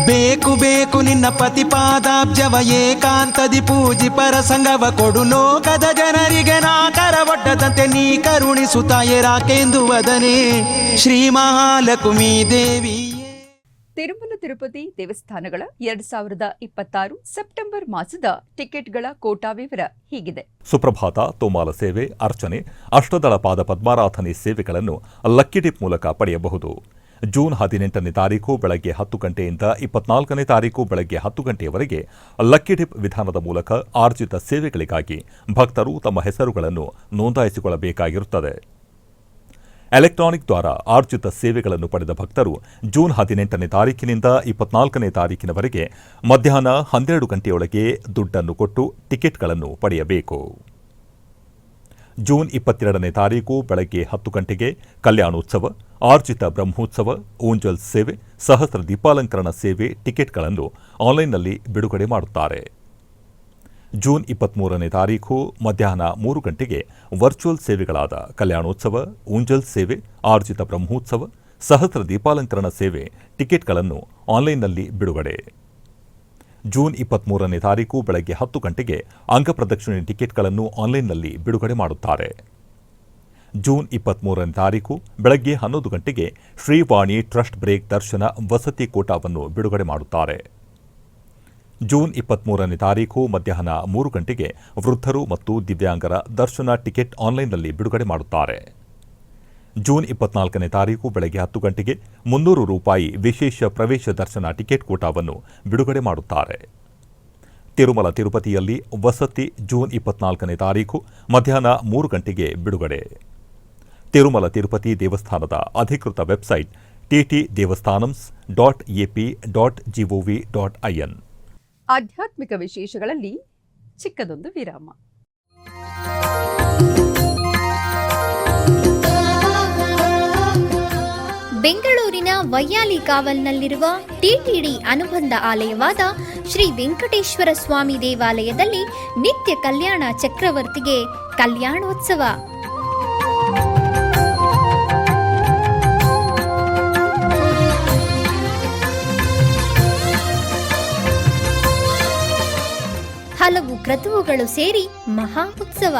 ಬೇಕು ಬೇಕು ನಿನ್ನ ಪತಿಪಾದಾಬ್ಜವ ಏಕಾಂತದಿ ಪೂಜಿ ಪರಸಂಗವ ಕೊಡು ಲೋಕದ ಜನರಿಗೆ ನಾಕರ ಒಡ್ಡದಂತೆ ನೀ ಕರುಣಿಸುತ್ತಾಯೆ ರಾಕೆಂದು ವದನೆ ಶ್ರೀ ಮಹಾಲಕ್ಷ್ಮೀ ದೇವಿ. ತಿರುಮಲ ತಿರುಪತಿ ದೇವಸ್ಥಾನಗಳ 2026 ಸೆಪ್ಟೆಂಬರ್ ಮಾಸದ ಟಿಕೆಟ್ಗಳ ಕೋಟಾ ವಿವರ ಹೀಗಿದೆ. ಸುಪ್ರಭಾತ, ತೋಮಾಲ ಸೇವೆ, ಅರ್ಚನೆ, ಅಷ್ಟದಳ ಪಾದ ಪದ್ಮಾರಾಧನೆ ಸೇವೆಗಳನ್ನು ಲಕ್ಕಿ ಡಿಪ್ ಮೂಲಕ ಪಡೆಯಬಹುದು. ಜೂನ್ 18ನೇ ತಾರೀಕು ಬೆಳಗ್ಗೆ 10 ಗಂಟೆಯಿಂದ 24ನೇ ತಾರೀಕು ಬೆಳಗ್ಗೆ 10 ಗಂಟೆಯವರೆಗೆ ಲಕ್ಕಿ ಡಿಪ್ ವಿಧಾನದ ಮೂಲಕ ಆರ್ಜಿತ ಸೇವೆಗಳಿಗಾಗಿ ಭಕ್ತರು ತಮ್ಮ ಹೆಸರುಗಳನ್ನು ನೋಂದಾಯಿಸಿಕೊಳ್ಳಬೇಕಾಗಿರುತ್ತದೆ. ಎಲೆಕ್ಟ್ರಾನಿಕ್ ದ್ವಾರ ಆರ್ಜಿತ ಸೇವೆಗಳನ್ನು ಪಡೆದ ಭಕ್ತರು ಜೂನ್ 18ನೇ ತಾರೀಕಿನಿಂದ 24ನೇ ತಾರೀಕಿನವರೆಗೆ ಮಧ್ಯಾಹ್ನ 12 ಗಂಟೆಯೊಳಗೆ ದುಡ್ಡನ್ನು ಕೊಟ್ಟು ಟಿಕೆಟ್ಗಳನ್ನು ಪಡೆಯಬೇಕು. ಜೂನ್ 22ನೇ ತಾರೀಕು ಬೆಳಗ್ಗೆ 10 ಗಂಟೆಗೆ ಕಲ್ಯಾಣೋತ್ಸವ, ಆರ್ಜಿತ ಬ್ರಹ್ಮೋತ್ಸವ, ಊಂಜಲ್ ಸೇವೆ, ಸಹಸ್ರ ದೀಪಾಲಂಕರಣ ಸೇವೆ ಟಿಕೆಟ್ಗಳನ್ನು ಆನ್ಲೈನ್ನಲ್ಲಿ ಬಿಡುಗಡೆ ಮಾಡುತ್ತಾರೆ. ಜೂನ್ 23ನೇ ತಾರೀಕು ಮಧ್ಯಾಹ್ನ 3 ಗಂಟೆಗೆ ವರ್ಚುವಲ್ ಸೇವೆಗಳಾದ ಕಲ್ಯಾಣೋತ್ಸವ, ಊಂಜಲ್ ಸೇವೆ, ಆರ್ಜಿತ ಬ್ರಹ್ಮೋತ್ಸವ, ಸಹಸ್ರ ದೀಪಾಲಂಕರಣ ಸೇವೆ ಟಿಕೆಟ್ಗಳನ್ನು ಆನ್ಲೈನ್ನಲ್ಲಿ ಬಿಡುಗಡೆ. ಜೂನ್ 23ನೇ ತಾರೀಕು ಬೆಳಗ್ಗೆ 10 ಗಂಟೆಗೆ ಅಂಗಪ್ರದಕ್ಷಿಣೆ ಟಿಕೆಟ್ಗಳನ್ನು ಆನ್ಲೈನ್ನಲ್ಲಿ ಬಿಡುಗಡೆ ಮಾಡುತ್ತಾರೆ. ಜೂನ್ 23ನೇ ತಾರೀಕು ಬೆಳಗ್ಗೆ 11 ಗಂಟೆಗೆ ಶ್ರೀವಾಣಿ ಟ್ರಸ್ಟ್ ಬ್ರೇಕ್ ದರ್ಶನ ವಸತಿ ಕೋಟಾವನ್ನು ಬಿಡುಗಡೆ ಮಾಡುತ್ತಾರೆ. ಜೂನ್ 23ನೇ ತಾರೀಕು ಮಧ್ಯಾಹ್ನ 3 ಗಂಟೆಗೆ ವೃದ್ಧರು ಮತ್ತು ದಿವ್ಯಾಂಗರ ದರ್ಶನ ಟಿಕೆಟ್ ಆನ್ಲೈನ್ನಲ್ಲಿ ಬಿಡುಗಡೆ ಮಾಡುತ್ತಾರೆ. ಜೂನ್ 24ನೇ ತಾರೀಕು ಬೆಳಗ್ಗೆ 10 ಗಂಟೆಗೆ ₹300 ವಿಶೇಷ ಪ್ರವೇಶ ದರ್ಶನ ಟಿಕೆಟ್ ಕೋಟಾವನ್ನು ಬಿಡುಗಡೆ ಮಾಡುತ್ತಾರೆ. ತಿರುಮಲ ತಿರುಪತಿಯಲ್ಲಿ ವಸತಿ ಜೂನ್ 24ನೇ ತಾರೀಕು ಮಧ್ಯಾಹ್ನ 3 ಗಂಟೆಗೆ ಬಿಡುಗಡೆ. ತಿರುಮಲ ತಿರುಪತಿ ದೇವಸ್ಥಾನದ ಅಧಿಕೃತ ವೆಬ್ಸೈಟ್ ttdevastanams.ap.gov.in. ಆಧ್ಯಾತ್ಮಿಕ ವಿಶೇಷಗಳಲ್ಲಿ ಚಿಕ್ಕದೊಂದು ವಿರಾಮ. ಬೆಂಗಳೂರಿನ ವೈಯಾಲಿ ಕಾವಲ್ನಲ್ಲಿರುವ ಟಿಟಿಡಿ ಅನುಬಂಧ ಆಲಯವಾದ ಶ್ರೀ ವೆಂಕಟೇಶ್ವರ ಸ್ವಾಮಿ ದೇವಾಲಯದಲ್ಲಿ ನಿತ್ಯ ಕಲ್ಯಾಣ ಚಕ್ರವರ್ತಿಗೆ ಕಲ್ಯಾಣೋತ್ಸವ. ಹಲವು ಕ್ರತುವುಗಳು ಸೇರಿ ಮಹಾ ಉತ್ಸವ.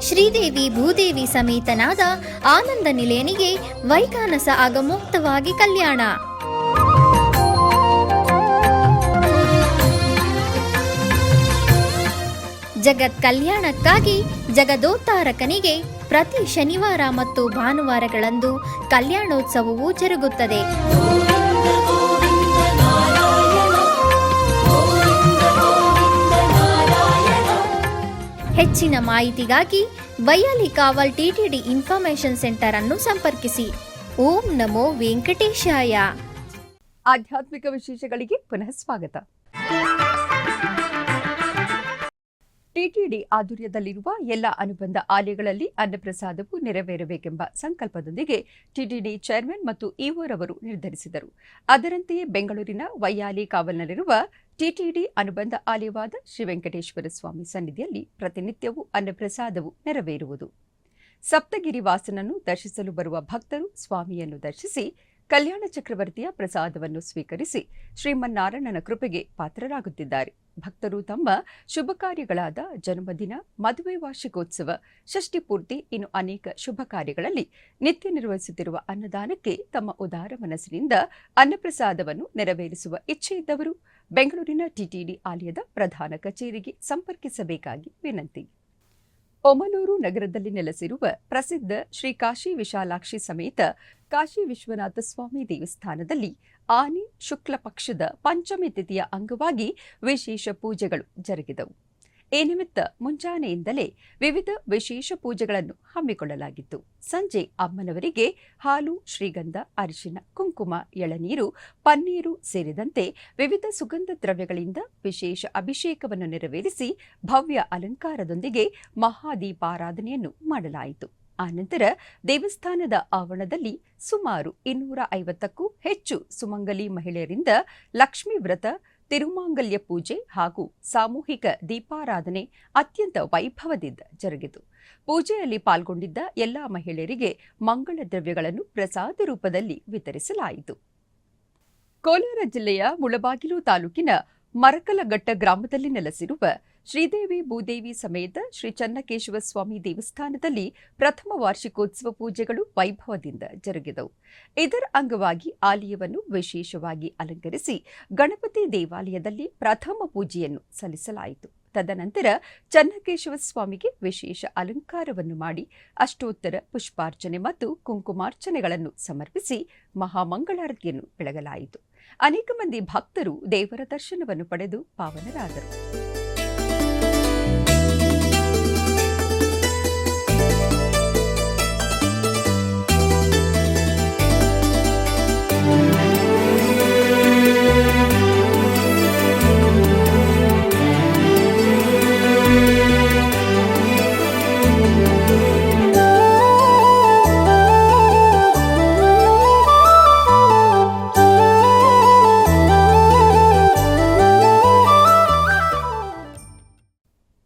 ಶ್ರೀದೇವಿ ಭೂದೇವಿ ಸಮೇತನಾದ ಆನಂದ ನಿಲಯನಿಗೆ ವೈಖಾನಸ ಆಗಮೋಕ್ತವಾಗಿ ಕಲ್ಯಾಣ. ಜಗತ್ ಕಲ್ಯಾಣಕ್ಕಾಗಿ ಜಗದೋತ್ತಾರಕನಿಗೆ ಪ್ರತಿ ಶನಿವಾರ ಮತ್ತು ಭಾನುವಾರಗಳಂದು ಕಲ್ಯಾಣೋತ್ಸವವು ಜರುಗುತ್ತದೆ. ಹೆಚ್ಚಿನ ಮಾಹಿತಿಗಾಗಿ ವೈಯಾಲಿ ಕಾವಲ್ ಟಿಟಿಡಿ ಇನ್ಫಾರ್ಮೇಶನ್ ಸೆಂಟರ್ ಅನ್ನು ಸಂಪರ್ಕಿಸಿ. ಓಂ ನಮೋ ವೆಂಕಟೇಶಾಯ. ಆಧ್ಯಾತ್ಮಿಕ ವಿಶೇಷಗಳಿಗೆ ಪುನಃ ಸ್ವಾಗತ. ಟಿಟಿಡಿ ಆಧ್ವರ್ಯದಲ್ಲಿರುವ ಎಲ್ಲ ಅನುಬಂಧ ಆಲಯಗಳಲ್ಲಿ ಅನ್ನಪ್ರಸಾದವು ನೆರವೇರಬೇಕೆಂಬ ಸಂಕಲ್ಪದೊಂದಿಗೆ ಟಿಟಿಡಿ ಚೇರ್ಮನ್ ಮತ್ತು ಇಒರವರು ನಿರ್ಧರಿಸಿದರು. ಅದರಂತೆಯೇ ಬೆಂಗಳೂರಿನ ವೈಯಾಲಿ ಕಾವಲ್ನಲ್ಲಿರುವ ಟಿಟಿಡಿ ಅನುಬಂಧ ಆಲಯವಾದ ಶ್ರೀ ವೆಂಕಟೇಶ್ವರ ಸ್ವಾಮಿ ಸನ್ನಿಧಿಯಲ್ಲಿ ಪ್ರತಿನಿತ್ಯವೂ ಅನ್ನಪ್ರಸಾದವು ನೆರವೇರುವುದು. ಸಪ್ತಗಿರಿ ವಾಸನನ್ನು ದರ್ಶಿಸಲು ಬರುವ ಭಕ್ತರು ಸ್ವಾಮಿಯನ್ನು ದರ್ಶಿಸಿ ಕಲ್ಯಾಣ ಚಕ್ರವರ್ತಿಯ ಪ್ರಸಾದವನ್ನು ಸ್ವೀಕರಿಸಿ ಶ್ರೀಮನ್ನಾರಾಯಣನ ಕೃಪೆಗೆ ಪಾತ್ರರಾಗುತ್ತಿದ್ದಾರೆ. ಭಕ್ತರು ತಮ್ಮ ಶುಭ ಕಾರ್ಯಗಳಾದ ಜನ್ಮದಿನ, ಮದುವೆ ವಾರ್ಷಿಕೋತ್ಸವ, ಷಷ್ಠಿ ಪೂರ್ತಿ ಇನ್ನು ಅನೇಕ ಶುಭ ಕಾರ್ಯಗಳಲ್ಲಿ ನಿತ್ಯ ನಿರ್ವಹಿಸುತ್ತಿರುವ ಅನ್ನದಾನಕ್ಕೆ ತಮ್ಮ ಉದಾರ ಮನಸ್ಸಿನಿಂದ ಅನ್ನಪ್ರಸಾದವನ್ನು ನೆರವೇರಿಸುವ ಇಚ್ಛೆ ಇದ್ದವರು ಬೆಂಗಳೂರಿನ ಟಿಟಿಡಿ ಆಲಯದ ಪ್ರಧಾನ ಕಚೇರಿಗೆ ಸಂಪರ್ಕಿಸಬೇಕಾಗಿ ವಿನಂತಿ. ಒಮಲೂರು ನಗರದಲ್ಲಿ ನೆಲೆಸಿರುವ ಪ್ರಸಿದ್ಧ ಶ್ರೀ ಕಾಶಿ ವಿಶಾಲಾಕ್ಷಿ ಸಮೇತ ಕಾಶಿ ವಿಶ್ವನಾಥ ಸ್ವಾಮಿ ದೇವಸ್ಥಾನದಲ್ಲಿ ಆನಿ ಶುಕ್ಲ ಪಕ್ಷದ ಪಂಚಮಿ ತಿಥಿಯ ಅಂಗವಾಗಿ ವಿಶೇಷ ಪೂಜೆಗಳು ಜರುಗಿದವು. ಈ ನಿಮಿತ್ತ ಮುಂಜಾನೆಯಿಂದಲೇ ವಿವಿಧ ವಿಶೇಷ ಪೂಜೆಗಳನ್ನು ಹಮ್ಮಿಕೊಳ್ಳಲಾಗಿತ್ತು. ಸಂಜೆ ಅಮ್ಮನವರಿಗೆ ಹಾಲು, ಶ್ರೀಗಂಧ, ಅರಿಶಿನ, ಕುಂಕುಮ, ಎಳನೀರು, ಪನ್ನೀರು ಸೇರಿದಂತೆ ವಿವಿಧ ಸುಗಂಧ ದ್ರವ್ಯಗಳಿಂದ ವಿಶೇಷ ಅಭಿಷೇಕವನ್ನು ನೆರವೇರಿಸಿ ಭವ್ಯ ಅಲಂಕಾರದೊಂದಿಗೆ ಮಹಾದೀಪಾರಾಧನೆಯನ್ನು ಮಾಡಲಾಯಿತು. ಆನಂತರ ದೇವಸ್ಥಾನದ ಆವರಣದಲ್ಲಿ ಸುಮಾರು 250ಕ್ಕೂ ಹೆಚ್ಚು ಸುಮಂಗಲಿ ಮಹಿಳೆಯರಿಂದ ಲಕ್ಷ್ಮೀ ವ್ರತ, ತಿರುಮಾಂಗಲ್ಯ ಪೂಜೆ ಹಾಗೂ ಸಾಮೂಹಿಕ ದೀಪಾರಾಧನೆ ಅತ್ಯಂತ ವೈಭವದಿಂದ ಜರುಗಿತು. ಪೂಜೆಯಲ್ಲಿ ಪಾಲ್ಗೊಂಡಿದ್ದ ಎಲ್ಲಾ ಮಹಿಳೆಯರಿಗೆ ಮಂಗಳ ದ್ರವ್ಯಗಳನ್ನು ಪ್ರಸಾದ ರೂಪದಲ್ಲಿ ವಿತರಿಸಲಾಯಿತು. ಕೋಲಾರ ಜಿಲ್ಲೆಯ ಮುಳಬಾಗಿಲು ತಾಲೂಕಿನ ಮರಕಲಘಟ್ಟ ಗ್ರಾಮದಲ್ಲಿ ನೆಲೆಸಿರುವ ಶ್ರೀದೇವಿ ಭೂದೇವಿ ಸಮೇತ ಶ್ರೀ ಚನ್ನಕೇಶವ ಸ್ವಾಮಿ ದೇವಸ್ಥಾನದಲ್ಲಿ ಪ್ರಥಮ ವಾರ್ಷಿಕೋತ್ಸವ ಪೂಜೆಗಳು ವೈಭವದಿಂದ ಜರುಗಿದವು. ಇದರ ಅಂಗವಾಗಿ ಆಲಯವನ್ನು ವಿಶೇಷವಾಗಿ ಅಲಂಕರಿಸಿ ಗಣಪತಿ ದೇವಾಲಯದಲ್ಲಿ ಪ್ರಥಮ ಪೂಜೆಯನ್ನು ಸಲ್ಲಿಸಲಾಯಿತು. ತದನಂತರ ಚನ್ನಕೇಶವ ಸ್ವಾಮಿಗೆ ವಿಶೇಷ ಅಲಂಕಾರವನ್ನು ಮಾಡಿ ಅಷ್ಟೋತ್ತರ ಪುಷ್ಪಾರ್ಚನೆ ಮತ್ತು ಕುಂಕುಮಾರ್ಚನೆಗಳನ್ನು ಸಮರ್ಪಿಸಿ ಮಹಾಮಂಗಳಾರತಿಯನ್ನು ಬೆಳಗಲಾಯಿತು. ಅನೇಕ ಮಂದಿ ಭಕ್ತರು ದೇವರ ದರ್ಶನವನ್ನು ಪಡೆದು ಪಾವನರಾದರು.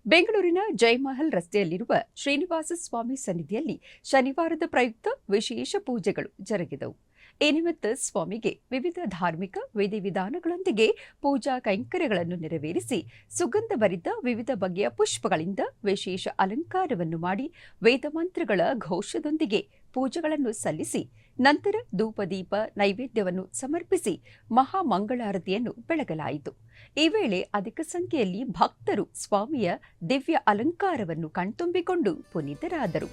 ಬೆಂಗಳೂರಿನ ಜಯಮಹಲ್ ರಸ್ತೆಯಲ್ಲಿರುವ ಶ್ರೀನಿವಾಸ ಸ್ವಾಮಿ ಸನ್ನಿಧಿಯಲ್ಲಿ ಶನಿವಾರದ ಪ್ರಯುಕ್ತ ವಿಶೇಷ ಪೂಜೆಗಳು ಜರುಗಿದವು. ಈ ನಿಮಿತ್ತ ಸ್ವಾಮಿಗೆ ವಿವಿಧ ಧಾರ್ಮಿಕ ವಿಧಿವಿಧಾನಗಳೊಂದಿಗೆ ಪೂಜಾ ಕೈಂಕರ್ಯಗಳನ್ನು ನೆರವೇರಿಸಿ ಸುಗಂಧಭರಿತ ವಿವಿಧ ಬಗೆಯ ಪುಷ್ಪಗಳಿಂದ ವಿಶೇಷ ಅಲಂಕಾರವನ್ನು ಮಾಡಿ ವೇದಮಂತ್ರಗಳ ಘೋಷದೊಂದಿಗೆ ಪೂಜೆಗಳನ್ನು ಸಲ್ಲಿಸಿ ನಂತರ ಧೂಪದೀಪ ನೈವೇದ್ಯವನ್ನು ಸಮರ್ಪಿಸಿ ಮಹಾಮಂಗಳಾರತಿಯನ್ನು ಬೆಳಗಲಾಯಿತು. ಈ ವೇಳೆ ಅಧಿಕ ಸಂಖ್ಯೆಯಲ್ಲಿ ಭಕ್ತರು ಸ್ವಾಮಿಯ ದಿವ್ಯ ಅಲಂಕಾರವನ್ನು ಕಣ್ತುಂಬಿಕೊಂಡು ಪುನೀತರಾದರು.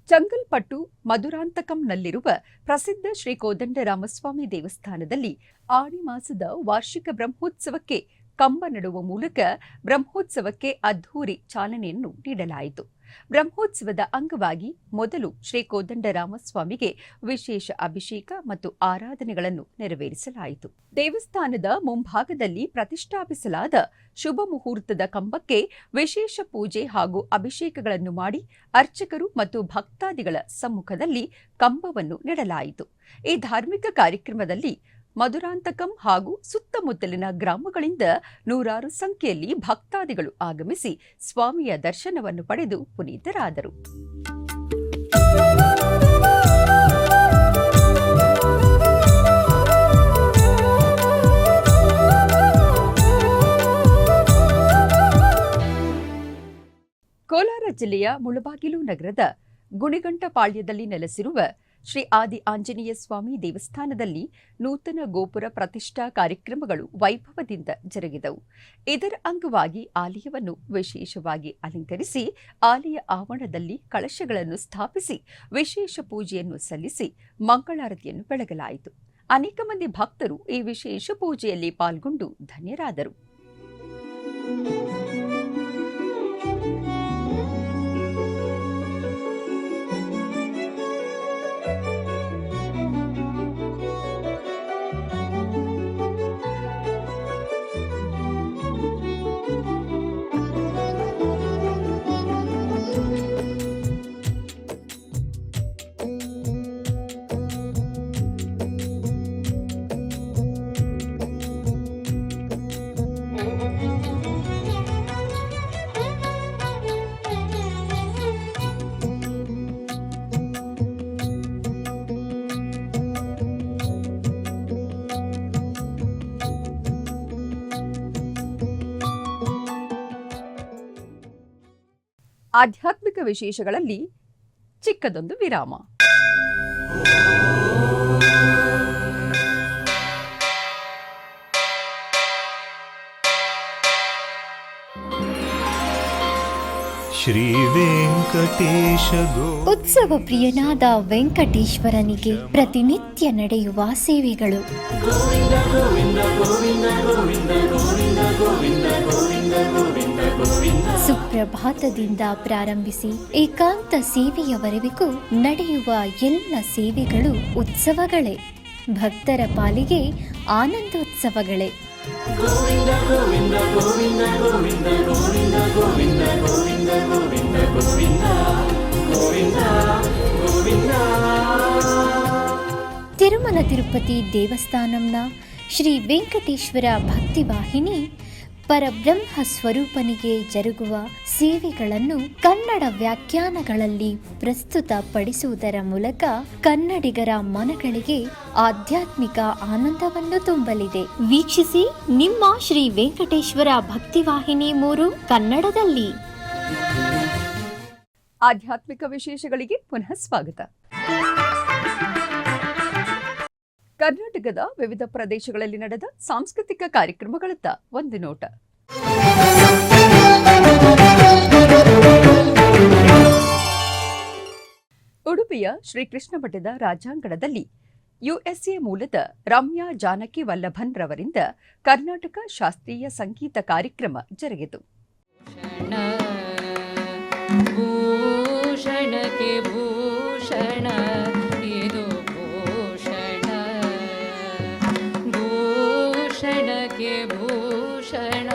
ಚಂಗಲ್ಪಟ್ಟು ಮಧುರಾಂತಕಂನಲ್ಲಿರುವ ಪ್ರಸಿದ್ಧ ಶ್ರೀ ಕೋದಂಡರಾಮಸ್ವಾಮಿ ದೇವಸ್ಥಾನದಲ್ಲಿ ಆಡಿ ಮಾಸದ ವಾರ್ಷಿಕ ಬ್ರಹ್ಮೋತ್ಸವಕ್ಕೆ ಕಂಬ ನೆಡುವ ಮೂಲಕ ಬ್ರಹ್ಮೋತ್ಸವಕ್ಕೆ ಅದ್ಧೂರಿ ಚಾಲನೆಯನ್ನು ನೀಡಲಾಯಿತು. ಬ್ರಹ್ಮೋತ್ಸವದ ಅಂಗವಾಗಿ ಮೊದಲು ಶ್ರೀ ಕೋದಂಡರಾಮಸ್ವಾಮಿಗೆ ವಿಶೇಷ ಅಭಿಷೇಕ ಮತ್ತು ಆರಾಧನೆಗಳನ್ನು ನೆರವೇರಿಸಲಾಯಿತು. ದೇವಸ್ಥಾನದ ಮುಂಭಾಗದಲ್ಲಿ ಪ್ರತಿಷ್ಠಾಪಿಸಲಾದ ಶುಭ ಮುಹೂರ್ತದ ಕಂಬಕ್ಕೆ ವಿಶೇಷ ಪೂಜೆ ಹಾಗೂ ಅಭಿಷೇಕಗಳನ್ನು ಮಾಡಿ ಅರ್ಚಕರು ಮತ್ತು ಭಕ್ತಾದಿಗಳ ಸಮ್ಮುಖದಲ್ಲಿ ಕಂಬವನ್ನು ನೆಡಲಾಯಿತು. ಈ ಧಾರ್ಮಿಕ ಕಾರ್ಯಕ್ರಮದಲ್ಲಿ ಮಧುರಾಂತಕಂ ಹಾಗೂ ಸುತ್ತಮುತ್ತಲಿನ ಗ್ರಾಮಗಳಿಂದ ನೂರಾರು ಸಂಖ್ಯೆಯಲ್ಲಿ ಭಕ್ತಾದಿಗಳು ಆಗಮಿಸಿ ಸ್ವಾಮಿಯ ದರ್ಶನವನ್ನು ಪಡೆದು ಪುನೀತರಾದರು. ಕೋಲಾರ ಜಿಲ್ಲೆಯ ಮುಳಬಾಗಿಲು ನಗರದ ಗುಣಿಗಂಟಪಾಳ್ಯದಲ್ಲಿ ನೆಲೆಸಿರುವ ಶ್ರೀ ಆದಿ ಆಂಜನೇಯ ಸ್ವಾಮಿ ದೇವಸ್ಥಾನದಲ್ಲಿ ನೂತನ ಗೋಪುರ ಪ್ರತಿಷ್ಠಾ ಕಾರ್ಯಕ್ರಮಗಳು ವೈಭವದಿಂದ ಜರುಗಿದವು. ಇದರ ಅಂಗವಾಗಿ ಆಲಯವನ್ನು ವಿಶೇಷವಾಗಿ ಅಲಂಕರಿಸಿ ಆಲಯ ಆವರಣದಲ್ಲಿ ಕಳಶಗಳನ್ನು ಸ್ಥಾಪಿಸಿ ವಿಶೇಷ ಪೂಜೆಯನ್ನು ಸಲ್ಲಿಸಿ ಮಂಗಳಾರತಿಯನ್ನು ಬೆಳಗಲಾಯಿತು. ಅನೇಕ ಮಂದಿ ಭಕ್ತರು ಈ ವಿಶೇಷ ಪೂಜೆಯಲ್ಲಿ ಪಾಲ್ಗೊಂಡು ಧನ್ಯರಾದರು. ಆಧ್ಯಾತ್ಮಿಕ ವಿಶೇಷಗಳಲ್ಲಿ ಚಿಕ್ಕದೊಂದು ವಿರಾಮ. ಶ್ರೀ ವೆಂಕಟೇಶ ಉತ್ಸವ ಪ್ರಿಯನಾದ ವೆಂಕಟೇಶ್ವರನಿಗೆ ಪ್ರತಿನಿತ್ಯ ನಡೆಯುವ ಸೇವೆಗಳು. ಸುಪ್ರಭಾತದಿಂದ ಪ್ರಾರಂಭಿಸಿ ಏಕಾಂತ ಸೇವೆಯವರೆಗೂ ನಡೆಯುವ ಎಲ್ಲ ಸೇವೆಗಳು ಉತ್ಸವಗಳೇ. ಭಕ್ತರ ಪಾಲಿಗೆ ಆನಂದೋತ್ಸವಗಳೇ. ತಿರುಮಲ ತಿರುಪತಿ ದೇವಸ್ಥಾನಂನ ಶ್ರೀ ವೆಂಕಟೇಶ್ವರ ಭಕ್ತಿವಾಹಿನಿ ಪರಬ್ರಹ್ಮ ಸ್ವರೂಪನಿಗೆ ಜರುಗುವ ಸೇವೆಗಳನ್ನು ಕನ್ನಡ ವ್ಯಾಖ್ಯಾನಗಳಲ್ಲಿ ಪ್ರಸ್ತುತಪಡಿಸುವುದರ ಮೂಲಕ ಕನ್ನಡಿಗರ ಮನಗಳಿಗೆ ಆಧ್ಯಾತ್ಮಿಕ ಆನಂದವನ್ನು ತುಂಬಲಿದೆ. ವೀಕ್ಷಿಸಿ ನಿಮ್ಮ ಶ್ರೀ ವೆಂಕಟೇಶ್ವರ ಭಕ್ತಿವಾಹಿನಿ 3 ಕನ್ನಡದಲ್ಲಿ. ಆಧ್ಯಾತ್ಮಿಕ ವಿಶೇಷಗಳಿಗೆ ಪುನಃ ಸ್ವಾಗತ. ಕರ್ನಾಟಕದ ವಿವಿಧ ಪ್ರದೇಶಗಳಲ್ಲಿ ನಡೆದ ಸಾಂಸ್ಕೃತಿಕ ಕಾರ್ಯಕ್ರಮಗಳತ್ತ ಒಂದು ನೋಟ. ಉಡುಪಿಯ ಶ್ರೀಕೃಷ್ಣ ಮಠದ ರಾಜಾಂಗಣದಲ್ಲಿ ಯುಎಸ್ಎ ಮೂಲದ ರಮ್ಯಾ ಜಾನಕಿ ವಲ್ಲಭನ್ ರವರಿಂದ ಕರ್ನಾಟಕ ಶಾಸ್ತ್ರೀಯ ಸಂಗೀತ ಕಾರ್ಯಕ್ರಮ ಜರುಗಿತು. ಭೂಷಣಕ್ಕೆ ಭೂಷಣ ಇದು ಭೂಷಣ, ಭೂಷಣಕ್ಕೆ ಭೂಷಣ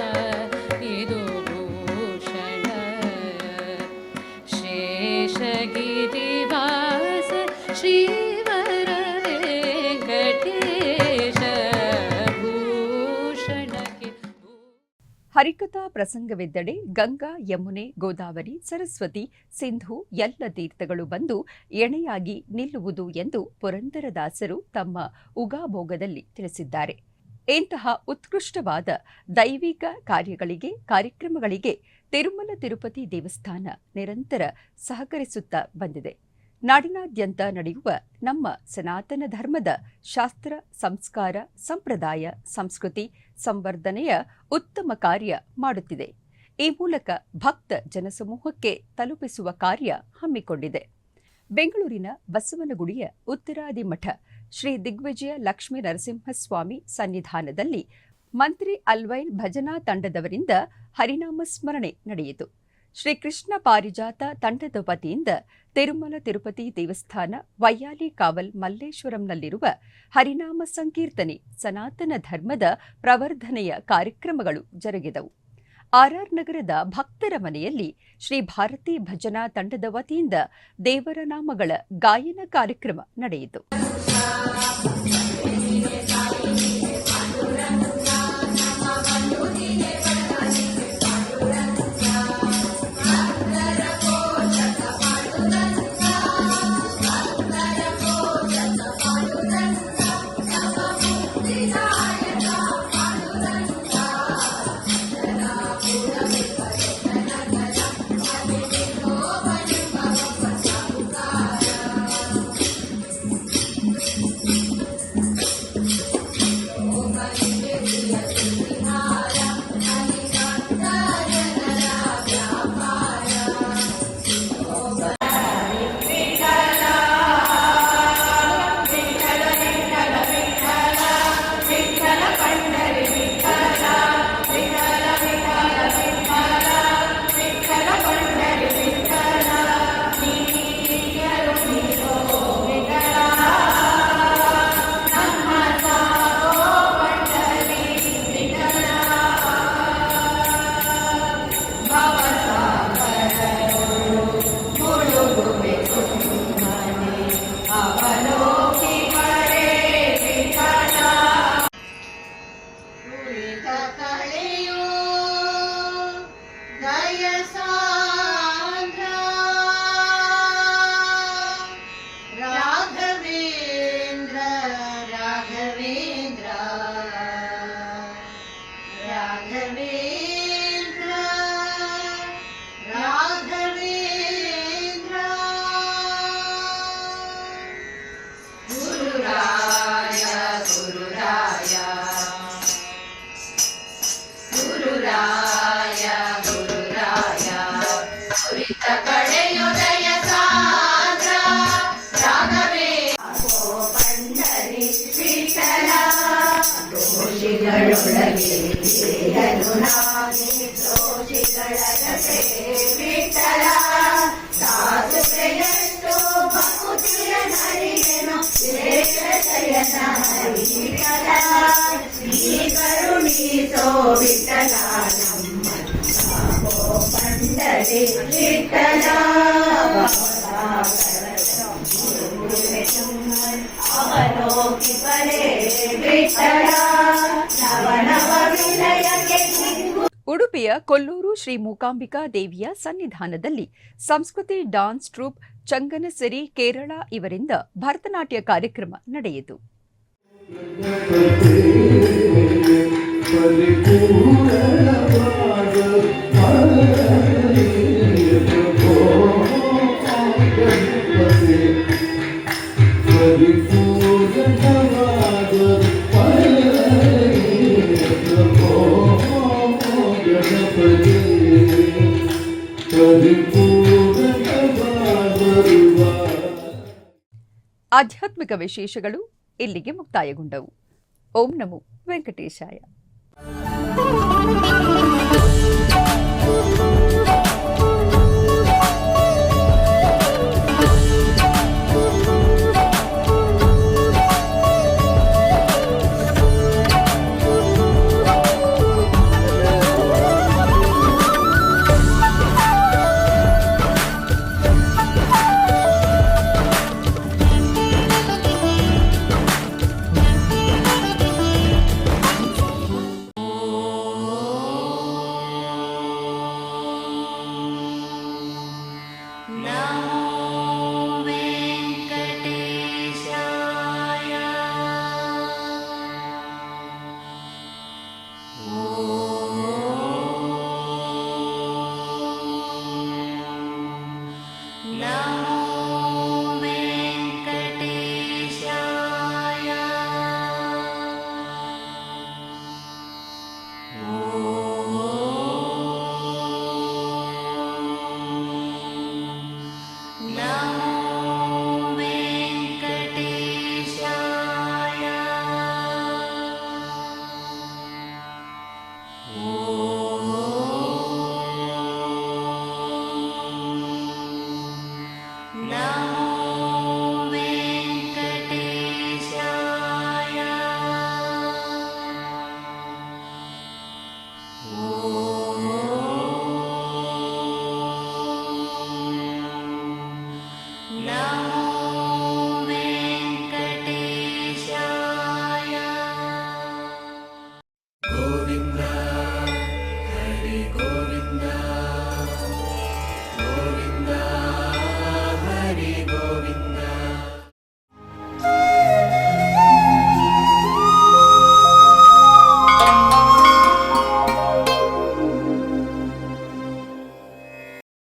ಇದು ಭೂಷಣ, ಶೇಷಗಿರಿವಾಸ ಶ್ರೀವರ ವೆಂಕಟೇಶ ಭೂಷಣಕ್ಕೆ. ಹರಿಕಥಾ ಪ್ರಸಂಗವೆದ್ದಡೆ ಗಂಗಾ, ಯಮುನೆ, ಗೋದಾವರಿ, ಸರಸ್ವತಿ, ಸಿಂಧು ಎಲ್ಲ ತೀರ್ಥಗಳು ಬಂದು ಎಣೆಯಾಗಿ ನಿಲ್ಲುವುದು ಎಂದು ಪುರಂದರದಾಸರು ತಮ್ಮ ಉಗಾಭೋಗದಲ್ಲಿ ತಿಳಿಸಿದ್ದಾರೆ. ಇಂತಹ ಉತ್ಕೃಷ್ಟವಾದ ದೈವಿಕ ಕಾರ್ಯಕ್ರಮಗಳಿಗೆ ತಿರುಮಲ ತಿರುಪತಿ ದೇವಸ್ಥಾನ ನಿರಂತರ ಸಹಕರಿಸುತ್ತಾ ಬಂದಿದೆ. ನಾಡಿನಾದ್ಯಂತ ನಡೆಯುವ ನಮ್ಮ ಸನಾತನ ಧರ್ಮದ ಶಾಸ್ತ್ರ, ಸಂಸ್ಕಾರ, ಸಂಪ್ರದಾಯ, ಸಂಸ್ಕೃತಿ ಸಂವರ್ಧನೆಯ ಉತ್ತಮ ಕಾರ್ಯ ಮಾಡುತ್ತಿದೆ. ಈ ಮೂಲಕ ಭಕ್ತ ಜನಸಮೂಹಕ್ಕೆ ತಲುಪಿಸುವ ಕಾರ್ಯ ಹಮ್ಮಿಕೊಂಡಿದೆ. ಬೆಂಗಳೂರಿನ ಬಸವನಗುಡಿಯ ಉತ್ತರಾದಿ ಮಠ ಶ್ರೀ ದಿಗ್ವಿಜಯ ಲಕ್ಷ್ಮೀ ನರಸಿಂಹಸ್ವಾಮಿ ಸನ್ನಿಧಾನದಲ್ಲಿ ಮಂತ್ರಿ ಅಲ್ವೈಲ್ ಭಜನಾ ತಂಡದವರಿಂದ ಹರಿನಾಮ ಸ್ಮರಣೆ ನಡೆಯಿತು. ಶ್ರೀಕೃಷ್ಣ ಪಾರಿಜಾತ ತಂಡದ ವತಿಯಿಂದ ತಿರುಮಲ ತಿರುಪತಿ ದೇವಸ್ಥಾನ ವಯ್ಯಾಲಿ ಕಾವಲ್ ಮಲ್ಲೇಶ್ವರಂನಲ್ಲಿರುವ ಹರಿನಾಮ ಸಂಕೀರ್ತನೆ, ಸನಾತನ ಧರ್ಮದ ಪ್ರವರ್ಧನೆಯ ಕಾರ್ಯಕ್ರಮಗಳು ಜರುಗಿದವು. ಆರ್ಆರ್ ನಗರದ ಭಕ್ತರ ಮನೆಯಲ್ಲಿ ಶ್ರೀ ಭಾರತಿ ಭಜನಾ ತಂಡದ ವತಿಯಿಂದ ದೇವರ ನಾಮಗಳ ಗಾಯನ ಕಾರ್ಯಕ್ರಮ ನಡೆಯಿತು. ಉಡುಪಿಯ ಕೊಲ್ಲೂರು ಶ್ರೀ ಮೂಕಾಂಬಿಕಾ ದೇವಿಯ ಸನ್ನಿಧಾನದಲ್ಲಿ ಸಂಸ್ಕೃತಿ ಡಾನ್ಸ್ ಟ್ರೂಪ್ ಚಂಗನಸಿರಿ ಕೇರಳ ಇವರಿಂದ ಭರತನಾಟ್ಯ ಕಾರ್ಯಕ್ರಮ ನಡೆಯಿತು. ಆಧ್ಯಾತ್ಮಿಕ ವಿಶೇಷಗಳು ಇಲ್ಲಿಗೆ ಮುಕ್ತಾಯಗೊಂಡವು. ಓಂ ನಮೋ ವೆಂಕಟೇಶಾಯ.